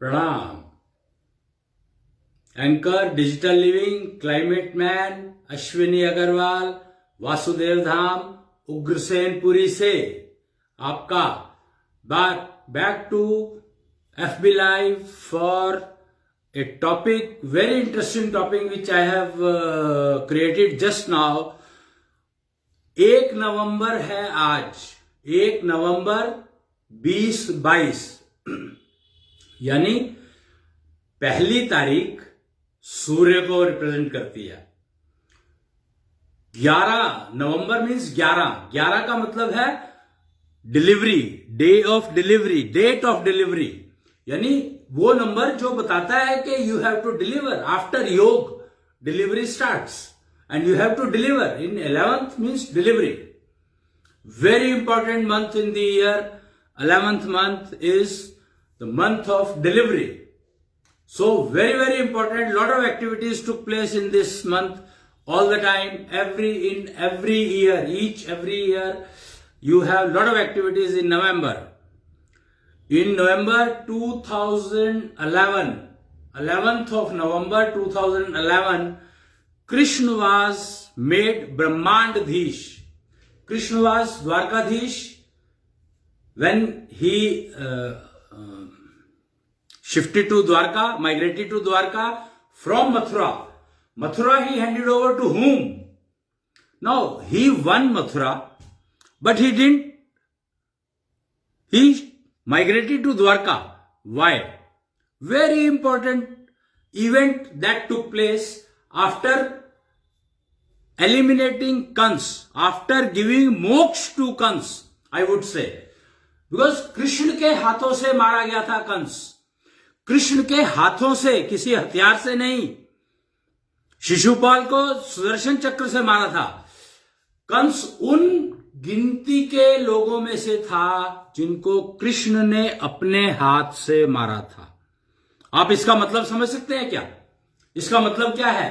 प्रणाम। Anchor digital living, climate man, Ashwini Agrawal, Vasudev Dham, Ugrasenpuri से आपका back to FB live for a topic, very interesting topic which I have created just now. 1 नवंबर है आज, 1 नवंबर 2022 यानी पहली तारीख सूर्य को रिप्रेजेंट करती है। 11 नवंबर मीन्स 11 का मतलब है delivery, day of delivery, date of delivery, यानी वो नंबर जो बताता है कि you have to deliver after योग, delivery starts and you have to deliver in 11th means delivery. Very important month in the year, 11th month is the month of delivery. So very important. Lot of activities took place in this month all the time. Every year, every year you have lot of activities in November. In November 2011, 11th of November 2011, Krishna was made Brahmandadhish. Krishna was Dwarkadhish when he shifted to Dwarka, migrated to Dwarka from Mathura. Mathura he handed over to whom? Now, he won Mathura, but he didn't. He migrated to Dwarka. Why? Very important event that took place after eliminating Kans, after giving moksha to Kans, I would say. Because Krishna के हाथों से मारा गया था कंस, कृष्ण के हाथों से, किसी हथियार से नहीं। शिशुपाल को सुदर्शन चक्र से मारा था। कंस उन गिनती के लोगों में से था जिनको कृष्ण ने अपने हाथ से मारा था। आप इसका मतलब समझ सकते हैं क्या? इसका मतलब क्या है?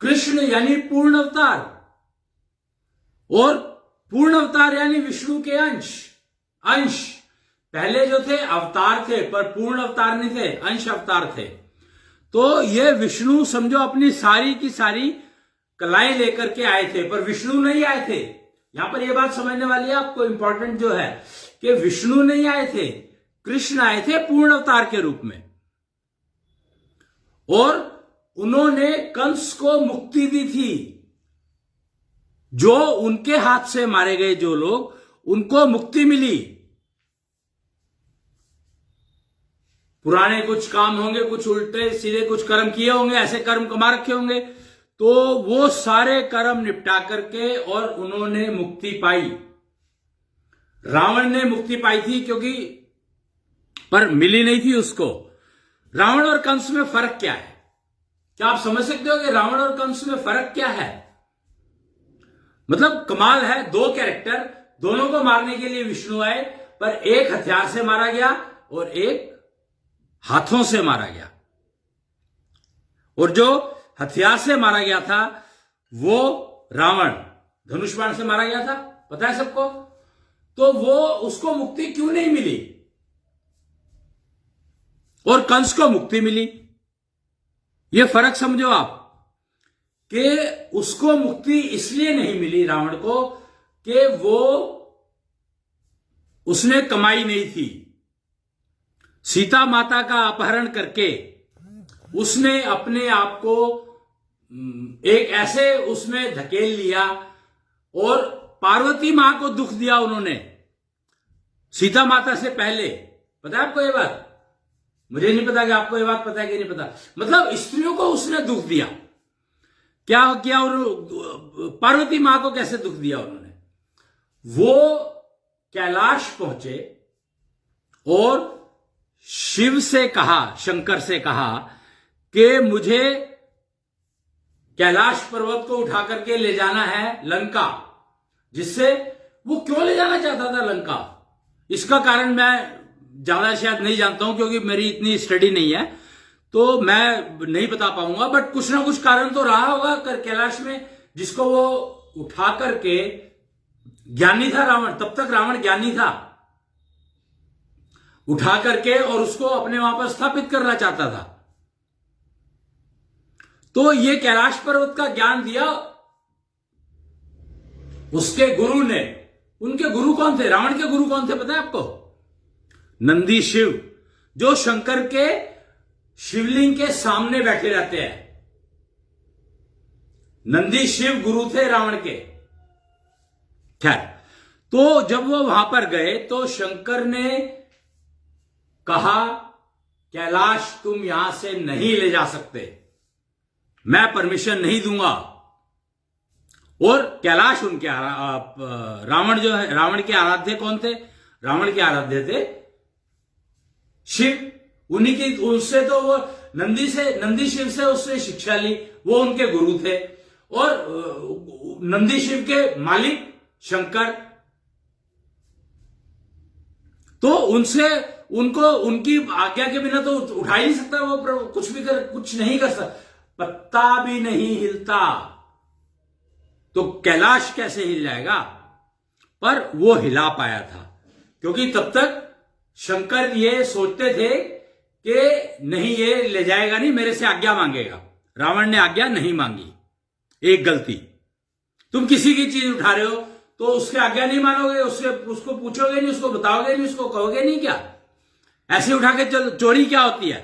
कृष्ण यानी पूर्ण अवतार, और पूर्ण अवतार यानी विष्णु के अंश। पहले जो थे अवतार थे, पर पूर्ण अवतार नहीं थे, अंश अवतार थे। तो ये विष्णु समझो अपनी सारी की सारी कलाएं लेकर के आए थे, पर विष्णु नहीं आए थे। यहां पर यह बात समझने वाली है आपको, इंपॉर्टेंट जो है कि विष्णु नहीं आए थे, कृष्ण आए थे पूर्ण अवतार के रूप में, और उन्होंने कंस को मुक्ति दी थी। जो उनके हाथ से मारे गए जो लोग, उनको मुक्ति मिली। पुराने कुछ काम होंगे, कुछ उल्टे सीधे कुछ कर्म किए होंगे, ऐसे कर्म कमा रखे होंगे, तो वो सारे कर्म निपटा करके और उन्होंने मुक्ति पाई। रावण ने मुक्ति पाई थी क्योंकि, पर मिली नहीं थी उसको। रावण और कंस में फर्क क्या है? क्या आप समझ सकते हो कि रावण और कंस में फर्क क्या है? मतलब कमाल है, दो कैरेक्टर, दोनों को मारने के लिए विष्णु आए, पर एक हथियार से मारा गया और एक हाथों से मारा गया। और जो हथियार से मारा गया था वो रावण धनुष बाण से मारा गया था, पता है सबको। तो वो उसको मुक्ति क्यों नहीं मिली और कंस को मुक्ति मिली? ये फर्क समझो आप, कि उसको मुक्ति इसलिए नहीं मिली रावण को कि वो उसने कमाई नहीं थी। सीता माता का अपहरण करके उसने अपने आप को एक ऐसे उसमें धकेल लिया, और पार्वती मां को दुख दिया उन्होंने सीता माता से पहले। पता है आपको ये बात? मुझे नहीं पता कि आपको ये बात पता है कि नहीं पता। मतलब स्त्रियों को उसने दुख दिया। क्या किया? और पार्वती मां को कैसे दुख दिया उन्होंने? वो कैलाश पहुंचे और शिव से कहा, शंकर से कहा कि मुझे कैलाश पर्वत को उठा करके ले जाना है लंका। जिससे वो क्यों ले जाना चाहता था लंका, इसका कारण मैं ज्यादा शायद नहीं जानता हूं, क्योंकि मेरी इतनी स्टडी नहीं है, तो मैं नहीं बता पाऊंगा। बट कुछ ना कुछ कारण तो रहा होगा कैलाश में, जिसको वो उठा करके, ज्ञानी था रावण, तब तक रावण ज्ञानी था, उठा करके और उसको अपने वहां पर स्थापित करना चाहता था। तो ये कैलाश पर्वत का ज्ञान दिया उसके गुरु ने। उनके गुरु कौन थे? रावण के गुरु कौन थे पता है आपको? नंदी शिव, जो शंकर के शिवलिंग के सामने बैठे रहते हैं। नंदी शिव गुरु थे रावण के। खैर, तो जब वो वहां पर गए तो शंकर ने कहा, कैलाश तुम यहां से नहीं ले जा सकते, मैं परमिशन नहीं दूंगा। और कैलाश उनके रावण जो है, रावण के आराध्य कौन थे? रावण के आराध्य थे शिव। उन्हीं की, उनसे तो वो नंदी शिव से उसने शिक्षा ली, वो उनके गुरु थे। और नंदी शिव के मालिक शंकर, तो उनसे उनको उनकी आज्ञा के बिना तो उठा ही नहीं सकता वो, कुछ भी कर, कुछ नहीं कर सकता, पत्ता भी नहीं हिलता। तो कैलाश कैसे हिल जाएगा? पर वो हिला पाया था, क्योंकि तब तक शंकर ये सोचते थे कि नहीं, ये ले जाएगा नहीं, मेरे से आज्ञा मांगेगा। रावण ने आज्ञा नहीं मांगी। एक गलती, तुम किसी की चीज उठा रहे हो तो उसकी आज्ञा नहीं मानोगे, उसको पूछोगे नहीं, उसको बताओगे नहीं, उसको कहोगे नहीं क्या? ऐसे उठा के चलो, चोरी क्या होती है?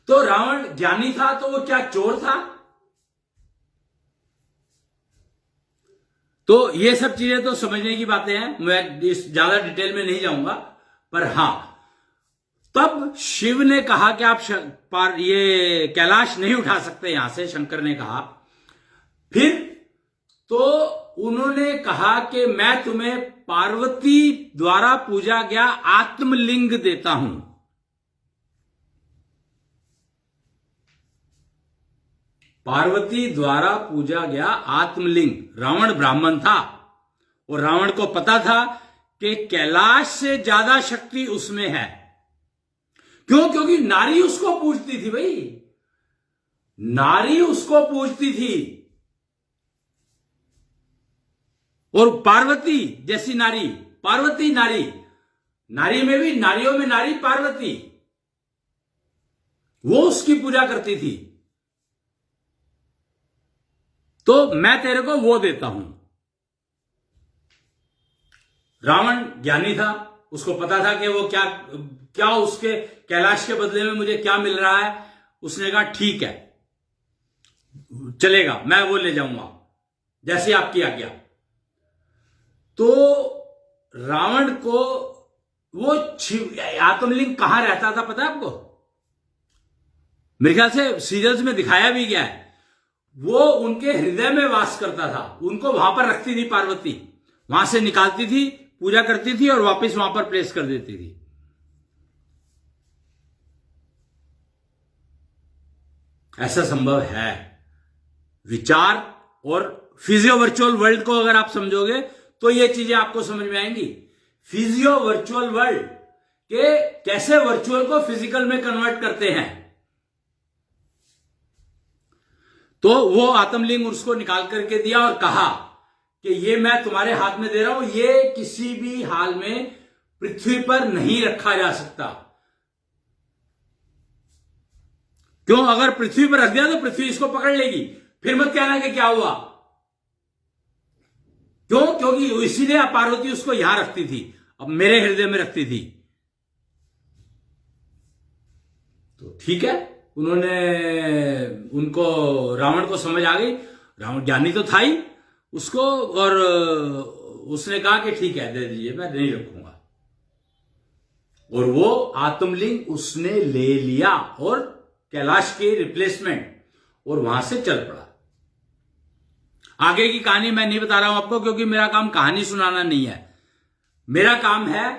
तो रावण ज्ञानी था तो वो क्या चोर था? तो ये सब चीजें तो समझने की बातें हैं, मैं ज्यादा डिटेल में नहीं जाऊंगा। पर हां, तब शिव ने कहा कि आप ये कैलाश नहीं उठा सकते यहां से, शंकर ने कहा। फिर तो उन्होंने कहा कि मैं तुम्हें पार्वती द्वारा पूजा गया आत्मलिंग देता हूं। पार्वती द्वारा पूजा गया आत्मलिंग। रावण ब्राह्मण था और रावण को पता था कि कैलाश से ज्यादा शक्ति उसमें है। क्यों? क्योंकि नारी उसको पूजती थी भाई, नारी उसको पूजती थी। और पार्वती जैसी नारी, पार्वती नारी, नारी में भी, नारियों में नारी पार्वती, वो उसकी पूजा करती थी। तो मैं तेरे को वो देता हूं। रावण ज्ञानी था, उसको पता था कि वो क्या उसके कैलाश के बदले में मुझे क्या मिल रहा है। उसने कहा ठीक है, चलेगा, मैं वो ले जाऊंगा, जैसे आपकी आज्ञा। तो रावण को वो आत्मलिंग कहां रहता था पता है आपको? मेरे ख्याल से सीरियल्स में दिखाया भी गया है। वो उनके हृदय में वास करता था, उनको वहां पर रखती थी पार्वती, वहां से निकालती थी, पूजा करती थी और वापस वहां पर प्लेस कर देती थी। ऐसा संभव है। विचार और फिजियो वर्चुअल वर्ल्ड को अगर आप समझोगे तो ये चीजें आपको समझ में आएंगी। फिजियो वर्चुअल वर्ल्ड के कैसे वर्चुअल को फिजिकल में कन्वर्ट करते हैं। तो वो आत्मलिंग उसको निकाल करके दिया और कहा कि ये मैं तुम्हारे हाथ में दे रहा हूं, ये किसी भी हाल में पृथ्वी पर नहीं रखा जा सकता। क्यों? अगर पृथ्वी पर रख दिया तो पृथ्वी इसको पकड़ लेगी, फिर मत कहना कि क्या हुआ। क्यों? क्योंकि इसीलिए पार्वती उसको यहां रखती थी, अब मेरे हृदय में रखती थी। तो ठीक है, उनको रावण को समझ आ गई। रावण ज्ञानी तो था ही उसको, और उसने कहा कि ठीक है, दे दीजिए, मैं नहीं रखूंगा। और वो आत्मलिंग उसने ले लिया और कैलाश की रिप्लेसमेंट, और वहां से चल पड़ा। आगे की कहानी मैं नहीं बता रहा हूं आपको, क्योंकि मेरा काम कहानी सुनाना नहीं है। मेरा काम है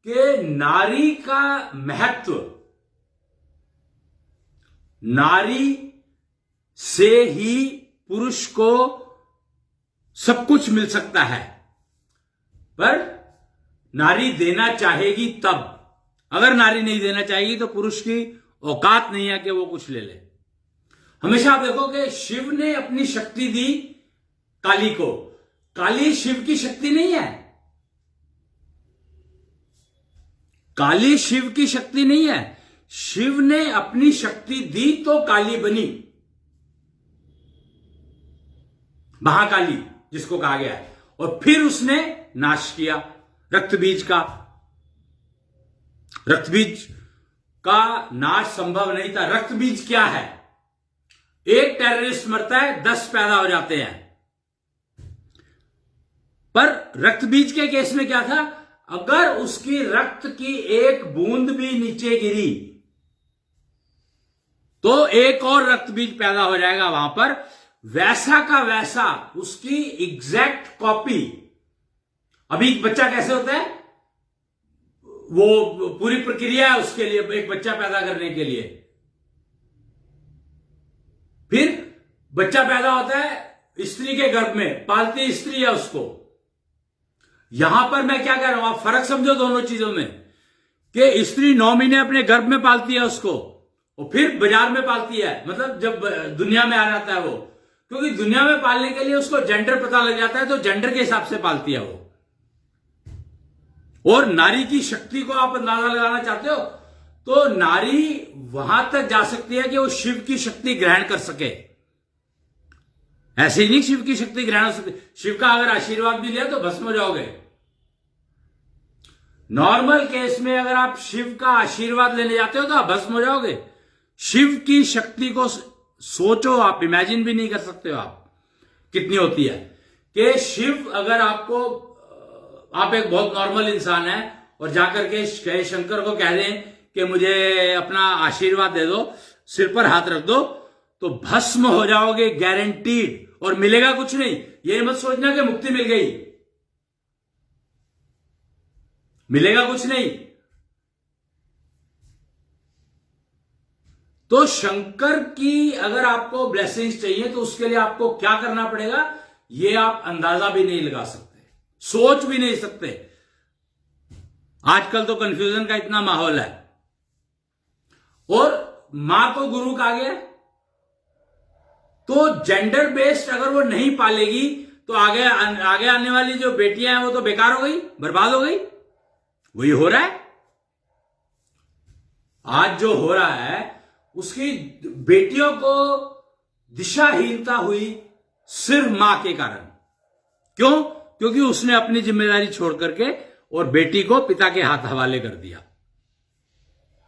कि नारी का महत्व, नारी से ही पुरुष को सब कुछ मिल सकता है, पर नारी देना चाहेगी तब। अगर नारी नहीं देना चाहेगी तो पुरुष की औकात नहीं है कि वो कुछ ले ले। हमेशा आप देखो कि शिव ने अपनी शक्ति दी काली को, काली शिव की शक्ति नहीं है। काली शिव की शक्ति नहीं है, शिव ने अपनी शक्ति दी तो काली बनी, महाकाली जिसको कहा गया है, और फिर उसने नाश किया रक्तबीज का। रक्तबीज का नाश संभव नहीं था। रक्तबीज क्या है? एक टेररिस्ट मरता है, 10 पैदा हो जाते हैं। पर रक्तबीज के केस में क्या था? अगर उसकी रक्त की एक बूंद भी नीचे गिरी तो एक और रक्तबीज पैदा हो जाएगा वहां पर, वैसा का वैसा, उसकी एग्जैक्ट कॉपी। अभी बच्चा कैसे होता है, वो पूरी प्रक्रिया है उसके लिए, एक बच्चा पैदा करने के लिए। फिर बच्चा पैदा होता है स्त्री के गर्भ में, पालती स्त्री है उसको। यहां पर मैं क्या कह रहा हूं, आप फर्क समझो दोनों चीजों में, कि स्त्री 9 महीने अपने गर्भ में पालती है उसको, और फिर बाजार में पालती है, मतलब जब दुनिया में आ जाता है वो, क्योंकि दुनिया में पालने के लिए उसको जेंडर पता लग जाता है, तो जेंडर के हिसाब से पालती है वो। और नारी की शक्ति को आप अंदाजा लगाना चाहते हो, तो नारी वहां तक जा सकती है कि वो शिव की शक्ति ग्रहण कर सके। ऐसे ही नहीं शिव की शक्ति ग्रहण हो सकती, शिव का अगर आशीर्वाद भी लिया तो भस्म हो जाओगे। नॉर्मल केस में अगर आप शिव का आशीर्वाद लेने जाते हो तो आप भस्म हो जाओगे। शिव की शक्ति को सोचो, आप इमेजिन भी नहीं कर सकते हो आप कितनी होती है, कि शिव अगर आपको, आप एक बहुत नॉर्मल इंसान है और जाकर के शंकर को कह दें कि मुझे अपना आशीर्वाद दे दो, सिर पर हाथ रख दो, तो भस्म हो जाओगे गारंटीड, और मिलेगा कुछ नहीं। ये मत सोचना कि मुक्ति मिल गई, मिलेगा कुछ नहीं। तो शंकर की अगर आपको ब्लेसिंग्स चाहिए तो उसके लिए आपको क्या करना पड़ेगा, ये आप अंदाजा भी नहीं लगा सकते, सोच भी नहीं सकते। आजकल तो कंफ्यूजन का इतना माहौल है। और मां को गुरु कहा गया, तो जेंडर बेस्ड अगर वो नहीं पालेगी तो आगे आने वाली जो बेटियां हैं वो तो बेकार हो गई, बर्बाद हो गई। वही हो रहा है आज, जो हो रहा है उसकी बेटियों को दिशाहीनता हुई सिर्फ मां के कारण। क्यों? क्योंकि उसने अपनी जिम्मेदारी छोड़ करके और बेटी को पिता के हाथ हवाले कर दिया,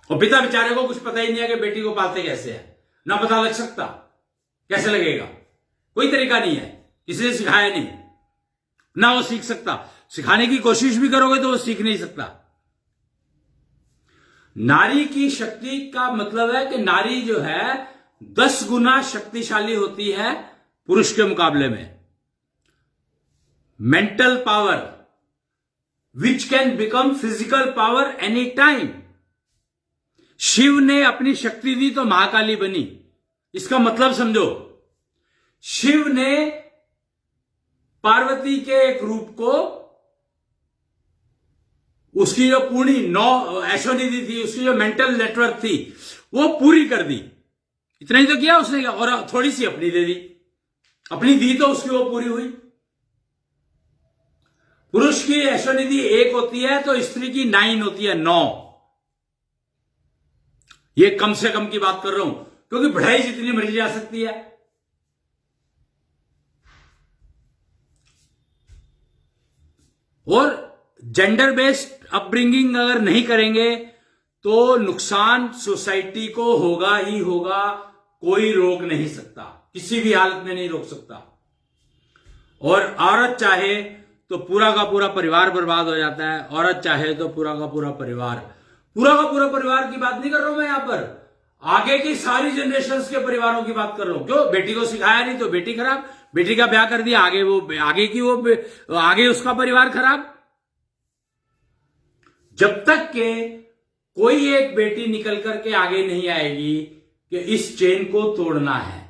और पिता बेचारे को कुछ पता ही नहीं है कि बेटी को पालते कैसे है, ना पता लग सकता, कैसे लगेगा, कोई तरीका नहीं है, किसी ने सिखाया नहीं, ना वो सीख सकता। सिखाने की कोशिश भी करोगे तो वो सीख नहीं सकता। नारी की शक्ति का मतलब है कि नारी जो है 10 गुना शक्तिशाली होती है पुरुष के मुकाबले में। Mental power which can become physical power any time. Shiv ने अपनी शक्ति दी तो महाकाली बनी। इसका मतलब समझो, शिव ने पार्वती के एक रूप को, उसकी जो पूरी 9 ऐश्वर्य थी, उसकी जो मेंटल नेटवर्क थी, वो पूरी कर दी। इतना ही तो किया उसने, और थोड़ी सी अपनी दे दी, अपनी दी तो उसकी वो पूरी हुई। पुरुष की ऐश्वर्य 1 होती है तो स्त्री की 9 होती है, 9। ये कम से कम की बात कर रहा हूं, क्योंकि बढ़ाई जितनी मर्जी जा सकती है। और जेंडर बेस्ड अपब्रिंगिंग अगर नहीं करेंगे तो नुकसान सोसाइटी को होगा ही होगा, कोई रोक नहीं सकता, किसी भी हालत में नहीं रोक सकता। और औरत चाहे तो पूरा का पूरा परिवार बर्बाद हो जाता है, औरत चाहे तो पूरा का पूरा परिवार की बात नहीं कर रहा हूं मैं यहां पर, आगे की सारी जनरेशंस के परिवारों की बात कर रहा हूं। क्यों? बेटी को सिखाया नहीं तो बेटी खराब, बेटी का ब्याह कर दिया, आगे उसका परिवार खराब। जब तक के कोई एक बेटी निकल करके आगे नहीं आएगी कि इस चेन को तोड़ना है,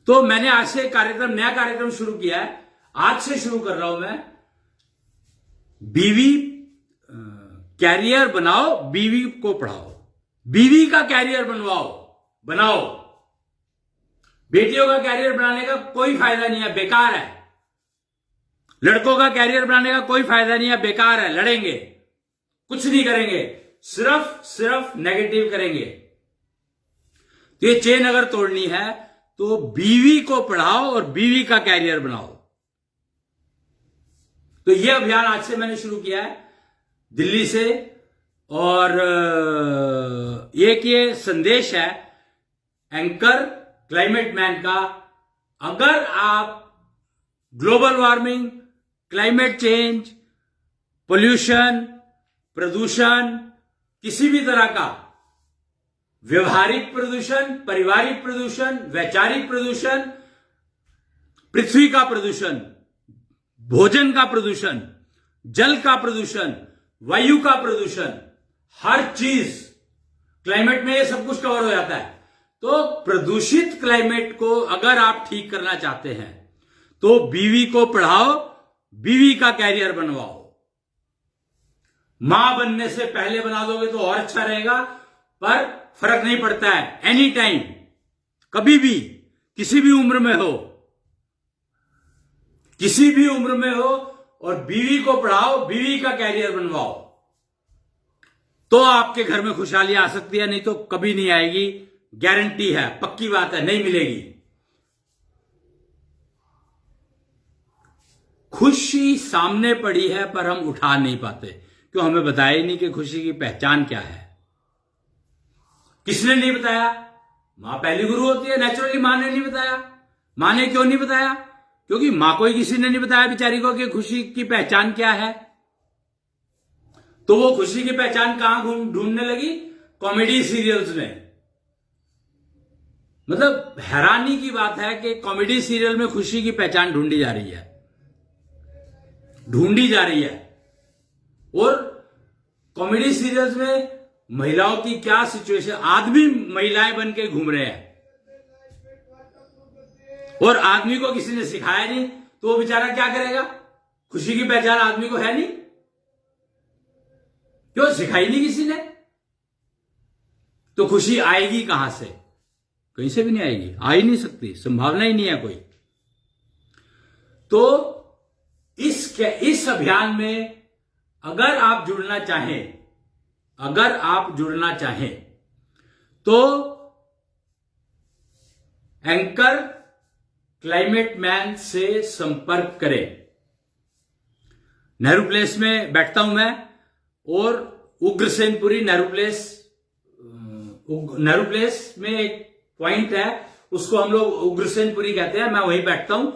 तो मैंने आज से नया कार्यक्रम शुरू किया है, आज से शुरू कर रहा हूं मैं। बीवी कैरियर बनाओ, बीवी को पढ़ाओ, बीवी का कैरियर बनाओ। बेटियों का कैरियर बनाने का कोई फायदा नहीं है, बेकार है। लड़कों का कैरियर बनाने का कोई फायदा नहीं है, बेकार है, लड़ेंगे, कुछ नहीं करेंगे, सिर्फ नेगेटिव करेंगे। तो ये चेन अगर तोड़नी है तो बीवी को पढ़ाओ और बीवी का कैरियर बनाओ। तो ये अभियान आज से मैंने शुरू किया है दिल्ली से, और एक ये संदेश है एंकर क्लाइमेट मैन का, अगर आप global warming, climate change, pollution, प्रदूषण, किसी भी तरह का व्यवहारिक प्रदूषण, पारिवारिक प्रदूषण, वैचारिक प्रदूषण, पृथ्वी का प्रदूषण, भोजन का प्रदूषण, जल का प्रदूषण, वायु का प्रदूषण, हर चीज क्लाइमेट में ये सब कुछ कवर हो जाता है। तो प्रदूषित क्लाइमेट को अगर आप ठीक करना चाहते हैं तो बीवी को पढ़ाओ, बीवी का कैरियर बनवाओ। मां बनने से पहले बना दोगे तो और अच्छा रहेगा, पर फर्क नहीं पड़ता है, एनी टाइम, कभी भी, किसी भी उम्र में हो, किसी भी उम्र में हो, और बीवी को पढ़ाओ, बीवी का कैरियर बनवाओ, तो आपके घर में खुशहाली आ सकती है, नहीं तो कभी नहीं आएगी, गारंटी है, पक्की बात है, नहीं मिलेगी। खुशी सामने पड़ी है पर हम उठा नहीं पाते, क्यों? हमें बताया ही नहीं कि खुशी की पहचान क्या है। किसने नहीं बताया? मां पहली गुरु होती है, नेचुरली मां ने नहीं बताया। मां ने क्यों नहीं बताया? क्योंकि मां को ही किसी ने नहीं बताया बेचारी को कि खुशी की पहचान क्या है। तो वो खुशी की पहचान कहां ढूंढने लगी? कॉमेडी सीरियल्स में। मतलब हैरानी की बात है कि कॉमेडी सीरियल में खुशी की पहचान ढूंढी जा रही है, और कॉमेडी सीरियल्स में महिलाओं की क्या सिचुएशन, आदमी महिलाएं बन के घूम रहे हैं, और आदमी को किसी ने सिखाया नहीं, तो वो बेचारा क्या करेगा? खुशी की पहचान आदमी को है नहीं, क्यों? सिखाई नहीं किसी ने। तो खुशी आएगी कहां से? कहीं से भी नहीं आएगी, आ ही नहीं सकती, संभावना ही नहीं है कोई। तो इस अभियान में अगर आप जुड़ना चाहें तो एंकर क्लाइमेट मैन से संपर्क करें। नेहरू प्लेस में बैठता हूं मैं, और उग्रसेनपुरी नेहरू प्लेस में एक पॉइंट है, उसको हम लोग उग्रसेनपुरी कहते हैं, मैं वहीं बैठता हूं,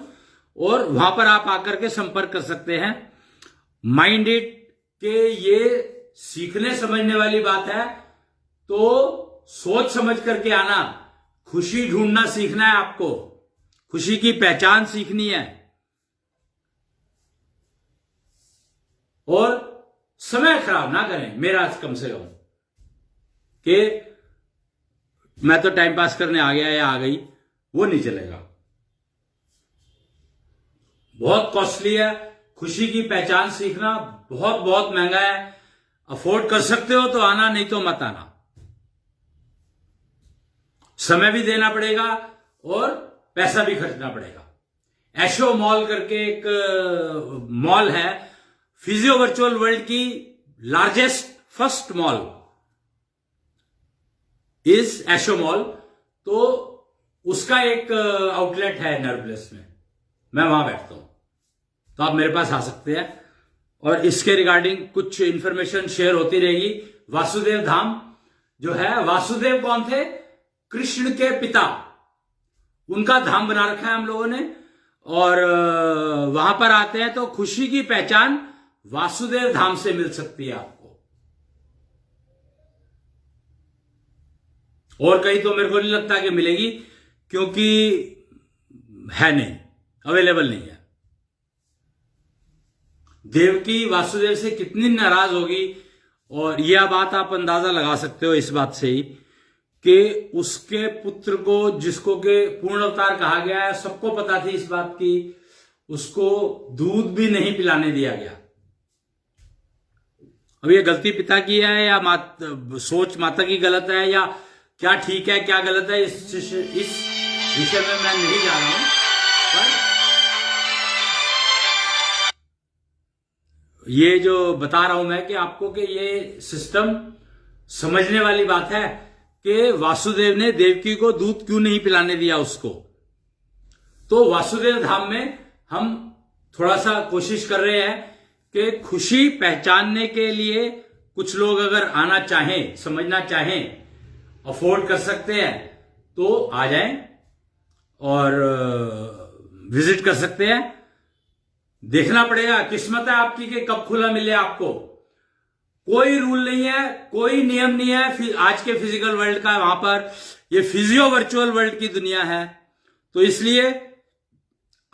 और वहां पर आप आकर के संपर्क कर सकते हैं। माइंड इट के ये सीखने समझने वाली बात है, तो सोच समझ करके आना। खुशी ढूंढना सीखना है आपको, खुशी की पहचान सीखनी है, और समय खराब ना करें, मेरा कम से कम, कि मैं तो टाइम पास करने आ गया या आ गई, वो नहीं चलेगा। बहुत कॉस्टली है खुशी की पहचान सीखना, बहुत बहुत महंगा है। अफोर्ड कर सकते हो तो आना, नहीं तो मत आना। समय भी देना पड़ेगा और पैसा भी खर्चना पड़ेगा। एशो मॉल करके एक मॉल है, फिजियो वर्चुअल वर्ल्ड की लार्जेस्ट फर्स्ट मॉल इज एशो मॉल, तो उसका एक आउटलेट है नेहरू प्लेस में, मैं वहां बैठता हूं, तो आप मेरे पास आ सकते हैं, और इसके रिगार्डिंग कुछ इंफॉर्मेशन शेयर होती रहेगी। वासुदेव धाम जो है, वासुदेव कौन थे? कृष्ण के पिता, उनका धाम बना रखा है हम लोगों ने, और वहां पर आते हैं तो खुशी की पहचान वासुदेव धाम से मिल सकती है आपको, और कहीं तो मेरे को नहीं लगता कि मिलेगी, क्योंकि है नहीं, अवेलेबल नहीं है। देवकी वासुदेव से कितनी नाराज होगी, और यह बात आप अंदाजा लगा सकते हो इस बात से ही कि उसके पुत्र को, जिसको के पूर्ण अवतार कहा गया है, सबको पता थी इस बात की, उसको दूध भी नहीं पिलाने दिया गया। अब ये गलती पिता की है या सोच माता की गलत है, या क्या ठीक है क्या गलत है, इस विषय में मैं नहीं जा रहा हूं, पर ये जो बता रहा हूं मैं कि आपको कि ये सिस्टम समझने वाली बात है कि वासुदेव ने देवकी को दूध क्यों नहीं पिलाने दिया उसको। तो वासुदेव धाम में हम थोड़ा सा कोशिश कर रहे हैं कि खुशी पहचानने के लिए कुछ लोग अगर आना चाहें, समझना चाहें, अफोर्ड कर सकते हैं तो आ जाएं और विजिट कर सकते हैं। देखना पड़ेगा, किस्मत है आपकी कि कब खुला मिले आपको। कोई रूल नहीं है, कोई नियम नहीं है आज के फिजिकल वर्ल्ड का। वहां पर ये फिजियो वर्चुअल वर्ल्ड की दुनिया है, तो इसलिए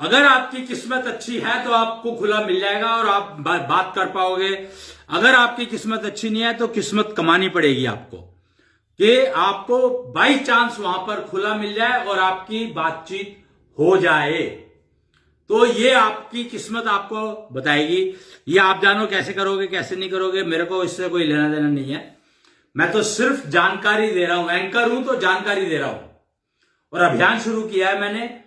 अगर आपकी किस्मत अच्छी है तो आपको खुला मिल जाएगा और आप बात कर पाओगे। अगर आपकी किस्मत अच्छी नहीं है तो किस्मत कमानी पड़ेगी आपको कि आपको बाई चांस वहां पर खुला मिल जाए और आपकी बातचीत हो जाए। तो ये आपकी किस्मत आपको बताएगी। ये आप जानो कैसे करोगे कैसे नहीं करोगे, मेरे को इससे कोई लेना देना नहीं है। मैं तो सिर्फ जानकारी दे रहा हूं, एंकर हूं तो जानकारी दे रहा हूं। और अभियान शुरू किया है मैंने,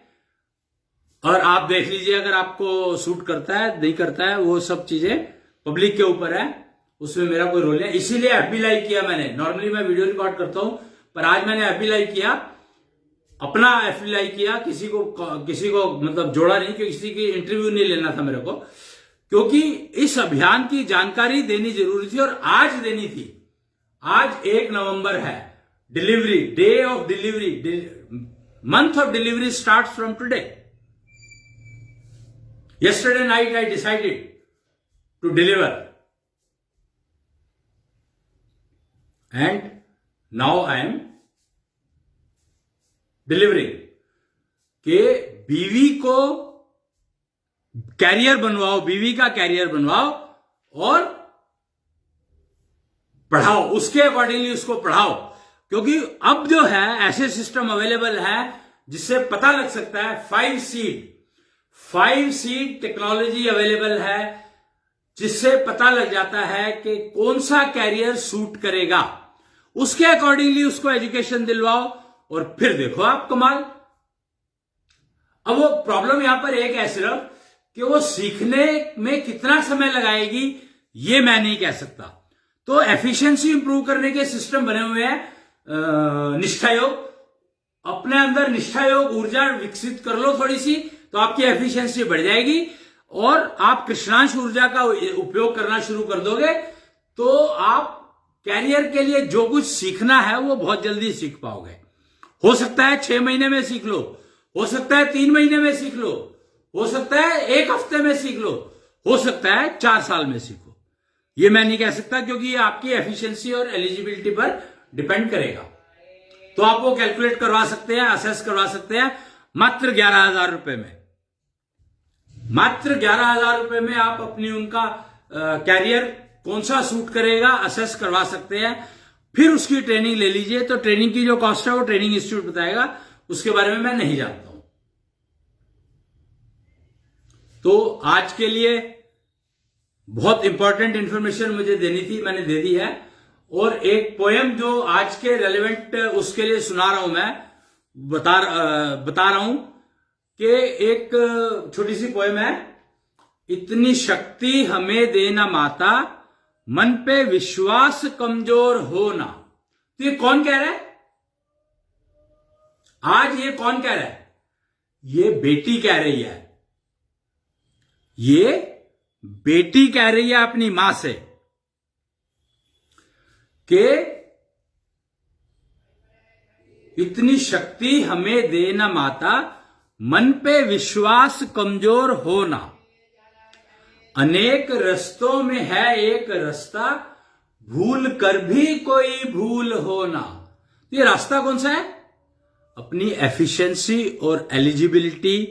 और आप देख लीजिए अगर आपको सूट करता है नहीं करता है, वो सब चीजें पब्लिक के ऊपर है, उसमें मेरा कोई रोल नहीं है। इसीलिए एफबी लाइव किया मैंने। नॉर्मली मैं वीडियो रिकॉर्ड करता हूं, पर आज मैंने एफबी लाइव किया, अपना एफबी लाइव किया। किसी को मतलब जोड़ा नहीं, क्योंकि किसी की इंटरव्यू नहीं लेना था मेरे को, क्योंकि इस अभियान की जानकारी देनी जरूरी थी और आज देनी थी। आज 1 नवंबर है, delivery day of delivery, month of delivery start from today. Yesterday night I decided to deliver, and now I am delivering कि बीवी को कैरियर बनवाओ, बीवी का कैरियर बनवाओ और पढ़ाओ, उसके अकॉर्डिंगली उसको पढ़ाओ। क्योंकि अब जो है ऐसे सिस्टम अवेलेबल है जिससे पता लग सकता है। 5 सीट टेक्नोलॉजी अवेलेबल है जिससे पता लग जाता है कि कौन सा कैरियर सूट करेगा। उसके अकॉर्डिंगली उसको एजुकेशन दिलवाओ और फिर देखो आप कमाल। अब वो प्रॉब्लम यहां पर एक है सिर्फ कि वो सीखने में कितना समय लगाएगी ये मैं नहीं कह सकता। तो एफिशिएंसी इंप्रूव करने के सिस्टम बने हुए हैं। निष्ठा योग, अपने अंदर निष्ठा योग ऊर्जा विकसित कर लो थोड़ी सी, तो आपकी एफिशिएंसी बढ़ जाएगी और आप कृष्णांश ऊर्जा का उपयोग करना शुरू कर दोगे तो आप कैरियर के लिए जो कुछ सीखना है वो बहुत जल्दी सीख पाओगे। हो सकता है 6 महीने में सीख लो, हो सकता है 3 महीने में सीख लो, हो सकता है 1 हफ्ते में सीख लो, हो सकता है 4 साल में सीखो। ये मैं नहीं कह सकता, क्योंकि ये आपकी एफिशिएंसी और एलिजिबिलिटी पर डिपेंड करेगा। तो आप वो कैलकुलेट करवा सकते हैं, असेस करवा सकते हैं मात्र 11,000 रुपए में। मात्र 11,000 रुपए में आप अपनी उनका कैरियर कौन सा सूट करेगा असेस करवा सकते हैं। फिर उसकी ट्रेनिंग ले लीजिए। तो ट्रेनिंग की जो कॉस्ट है वो ट्रेनिंग इंस्टीट्यूट बताएगा, उसके बारे में मैं नहीं जानता हूं। तो आज के लिए बहुत इंपॉर्टेंट इंफॉर्मेशन मुझे देनी थी, मैंने दे दी है। और एक पोएम जो आज के रेलेवेंट उसके लिए सुना रहा हूं, मैं बता रहा हूं कि एक छोटी सी पोएम है। इतनी शक्ति हमें देना माता, मन पे विश्वास कमजोर हो ना। तो ये कौन कह रहा है? आज ये कौन कह रहा है? ये बेटी कह रही है। ये बेटी कह रही है अपनी मां से कि इतनी शक्ति हमें देना माता, मन पे विश्वास कमजोर होना। अनेक रस्तों में है एक रास्ता, भूल कर भी कोई भूल होना। ये रास्ता कौन सा है? अपनी एफिशिएंसी और एलिजिबिलिटी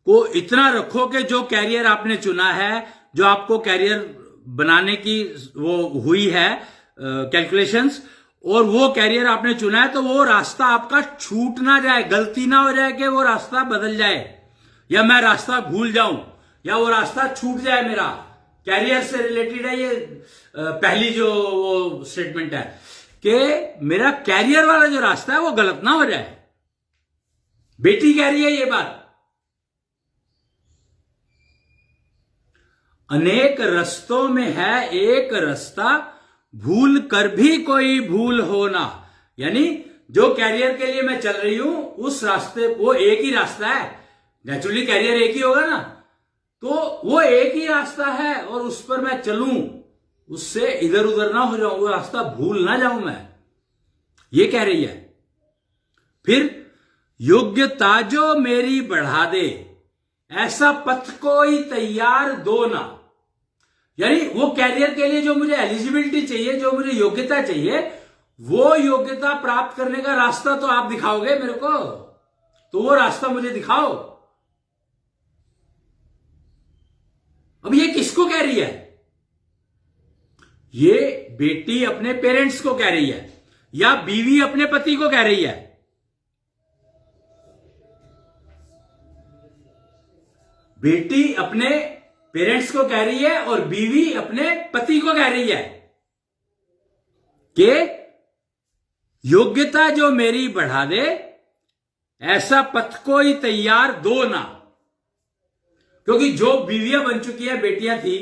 को इतना रखो कि जो कैरियर आपने चुना है, जो आपको कैरियर बनाने की वो हुई है कैलकुलेशंस, और वो कैरियर आपने चुना है, तो वो रास्ता आपका छूट ना जाए, गलती ना हो जाए कि वो रास्ता बदल जाए या मैं रास्ता भूल जाऊं या वो रास्ता छूट जाए मेरा। कैरियर से रिलेटेड है ये पहली जो वो स्टेटमेंट है कि मेरा कैरियर वाला जो रास्ता है वो गलत ना हो जाए। बेटी कह रही है ये बात। अनेक रस्तों में है एक रास्ता, भूल कर भी कोई भूल हो ना। यानी जो कैरियर के लिए मैं चल रही हूं उस रास्ते, वो एक ही रास्ता है। नेचुरली कैरियर एक ही होगा ना, तो वो एक ही रास्ता है और उस पर मैं चलूं, उससे इधर उधर ना हो जाऊं, वो रास्ता भूल ना जाऊं मैं, ये कह रही है। फिर योग्यता जो मेरी बढ़ा दे, ऐसा पथ कोई तैयार दो ना। यानी वो कैरियर के लिए जो मुझे एलिजिबिलिटी चाहिए, जो मुझे योग्यता चाहिए, वो योग्यता प्राप्त करने का रास्ता तो आप दिखाओगे मेरे को, तो वो रास्ता मुझे दिखाओ। अब ये किसको कह रही है? ये बेटी अपने पेरेंट्स को कह रही है या बीवी अपने पति को कह रही है? बेटी अपने पेरेंट्स को कह रही है और बीवी अपने पति को कह रही है कि योग्यता जो मेरी बढ़ा दे, ऐसा पथ कोई तैयार दो ना। क्योंकि जो बीवियां बन चुकी है, बेटियां थी,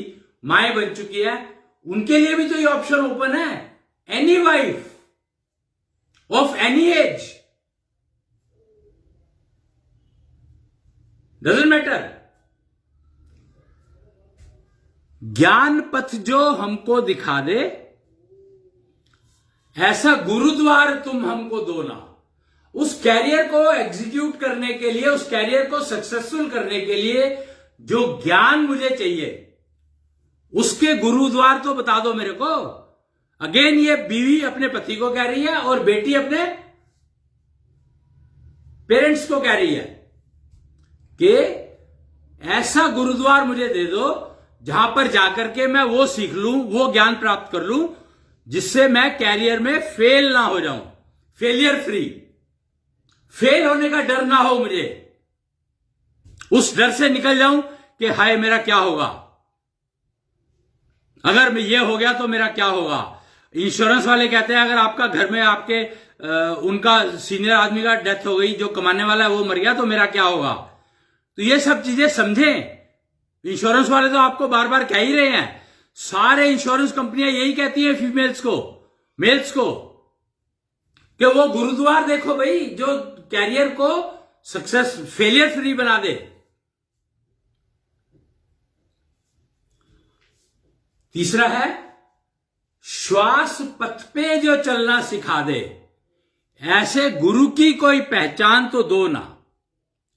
माएं बन चुकी है, उनके लिए भी तो ये ऑप्शन ओपन है। Any wife of any as, doesn't matter. ज्ञान पथ जो हमको दिखा दे, ऐसा गुरुद्वार तुम हमको दो ना। उस कैरियर को एग्जीक्यूट करने के लिए, उस कैरियर को सक्सेसफुल करने के लिए जो ज्ञान मुझे चाहिए, उसके गुरुद्वार तो बता दो मेरे को। अगेन ये बीवी अपने पति को कह रही है और बेटी अपने पेरेंट्स को कह रही है कि ऐसा गुरुद्वार मुझे दे दो जहां पर जाकर के मैं वो सीख लूं, वो ज्ञान प्राप्त कर लूं, जिससे मैं कैरियर में फेल ना हो जाऊं, फेलियर फ्री। फेल होने का डर ना हो मुझे, उस डर से निकल जाऊं कि हाय मेरा क्या होगा, अगर मैं ये हो गया तो मेरा क्या होगा। इंश्योरेंस वाले कहते हैं अगर आपका घर में आपके उनका सीनियर आदमी का डेथ हो गई, जो कमाने वाला है वो मर गया, तो मेरा क्या होगा। तो ये सब चीजें समझें। इंश्योरेंस वाले तो आपको बार बार कह ही रहे हैं, सारे इंश्योरेंस कंपनियां यही कहती हैं फीमेल्स को, मेल्स को, कि वो गुरुद्वार देखो भाई जो कैरियर को सक्सेस फेलियर फ्री बना दे। तीसरा है श्वास पथ पे जो चलना सिखा दे, ऐसे गुरु की कोई पहचान तो दो ना।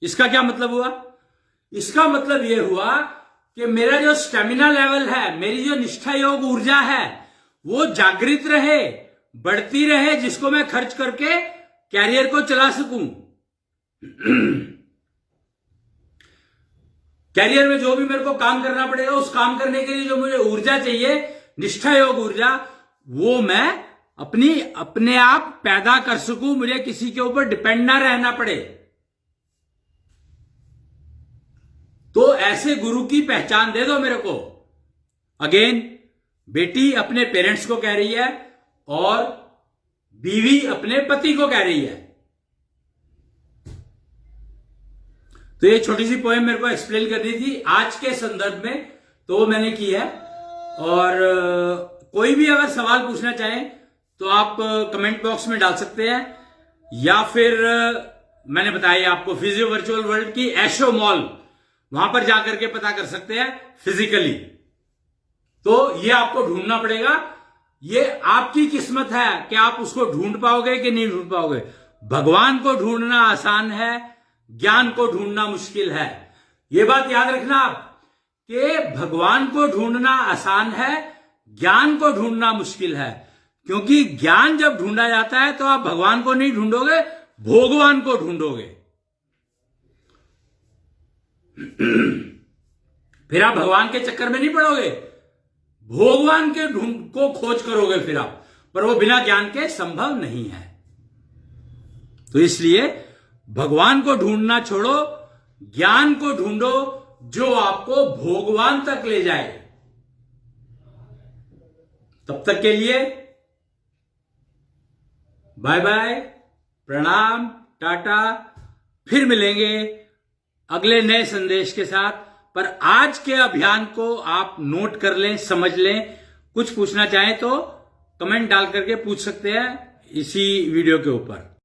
इसका क्या मतलब हुआ? इसका मतलब यह हुआ कि मेरा जो स्टेमिना लेवल है, मेरी जो निष्ठा योग ऊर्जा है, वो जागृत रहे, बढ़ती रहे, जिसको मैं खर्च करके कैरियर को चला सकूं। कैरियर में जो भी मेरे को काम करना पड़ेगा, उस काम करने के लिए जो मुझे ऊर्जा चाहिए, निष्ठा योग ऊर्जा, वो मैं अपने आप पैदा कर सकूं, मुझे किसी के ऊपर डिपेंड ना रहना पड़े। तो ऐसे गुरु की पहचान दे दो मेरे को। अगेन बेटी अपने पेरेंट्स को कह रही है और बीवी अपने पति को कह रही है। तो ये छोटी सी पोएम मेरे को एक्सप्लेन करनी थी आज के संदर्भ में, तो वो मैंने की है। और कोई भी अगर सवाल पूछना चाहें तो आप कमेंट बॉक्स में डाल सकते हैं, या फिर मैंने बताया आपको फिजियो वर्चुअल वर्ल्ड की एशो मॉल, वहां पर जाकर के पता कर सकते हैं फिजिकली। तो ये आपको ढूंढना पड़ेगा, ये आपकी किस्मत है कि आप उसको ढूंढ पाओगे कि नहीं ढूंढ पाओगे। भगवान को ढूंढना आसान है, ज्ञान को ढूंढना मुश्किल है। ये बात याद रखना आप कि भगवान को ढूंढना आसान है, ज्ञान को ढूंढना मुश्किल है। क्योंकि ज्ञान जब ढूंढा जाता है तो आप भगवान को नहीं ढूंढोगे, भगवान को ढूंढोगे। फिर आप भगवान के चक्कर में नहीं पड़ोगे, भगवान के ढूंढ को खोज करोगे फिर आप, पर वो बिना ज्ञान के संभव नहीं है। तो इसलिए भगवान को ढूंढना छोड़ो, ज्ञान को ढूंढो जो आपको भगवान तक ले जाए। तब तक के लिए बाय बाय, प्रणाम, टाटा। फिर मिलेंगे अगले नए संदेश के साथ। पर आज के अभियान को आप नोट कर लें, समझ लें। कुछ पूछना चाहें तो कमेंट डाल करके पूछ सकते हैं इसी वीडियो के ऊपर।